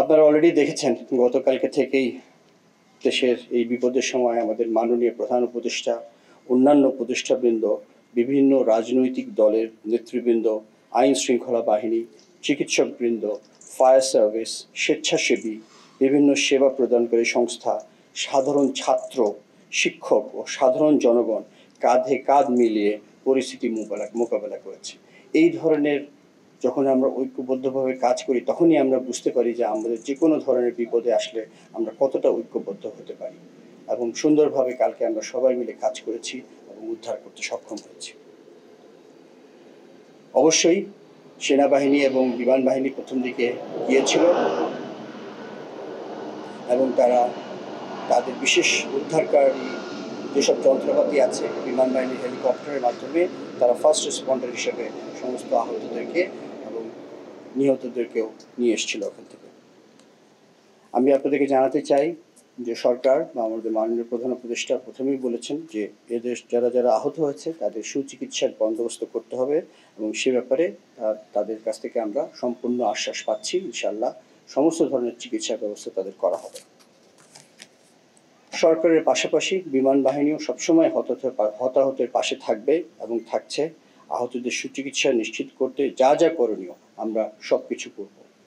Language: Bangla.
আপনারা অলরেডি দেখেছেন গতকালকে থেকেই দেশের এই বিপদের সময় আমাদের মাননীয় প্রধান উপদেষ্টা, অন্যান্য উপদেষ্টাবৃন্দ, বিভিন্ন রাজনৈতিক দলের নেতৃবৃন্দ, আইন শৃঙ্খলা বাহিনী, চিকিৎসকবৃন্দ, ফায়ার সার্ভিস, স্বেচ্ছাসেবী, বিভিন্ন সেবা প্রদানকারী সংস্থা, সাধারণ ছাত্র, শিক্ষক ও সাধারণ জনগণ কাঁধে কাঁধ মিলিয়ে পরিস্থিতি মোকাবেলা করেছে। এই ধরনের যখন আমরা ঐক্যবদ্ধভাবে কাজ করি তখনই আমরা বুঝতে পারি যে আমাদের যে কোনো ধরনের বিপদে আসলে আমরা কতটা ঐক্যবদ্ধ হতে পারি, এবং সুন্দরভাবে কালকে আমরা সবাই মিলে কাজ করেছি এবং উদ্ধার করতে সক্ষম হয়েছি। অবশ্যই সেনাবাহিনী এবং বিমান বাহিনী প্রথম দিকে গিয়েছিল এবং তারা তাদের বিশেষ উদ্ধারকারী যেসব যন্ত্রপাতি আছে বিমান বাহিনীর হেলিকপ্টারের মাধ্যমে তারা ফার্স্ট রেসপন্ডার হিসেবে সমস্ত আহতদেরকে এবং নিহতদেরকেও নিয়ে এসেছিল ওখান থেকে। আমি আপনাদেরকে জানাতে চাই যে সরকার বা আমাদের মাননীয় প্রধান উপদেষ্টা প্রথমেই বলেছেন যে এদের যারা আহত হয়েছে তাদের সুচিকিৎসার বন্দোবস্ত করতে হবে, এবং সে ব্যাপারে তাদের কাছ থেকে আমরা সম্পূর্ণ আশ্বাস পাচ্ছি। ইনশাআল্লাহ সমস্ত ধরনের চিকিৎসা ব্যবস্থা তাদের করা হবে। সরকারের পাশাপাশি বিমান বাহিনীও সবসময় হতাহতের পাশে থাকবে এবং থাকছে। আহতদের সুচিকিৎসা নিশ্চিত করতে যা করণীয় আমরা সব কিছু করব।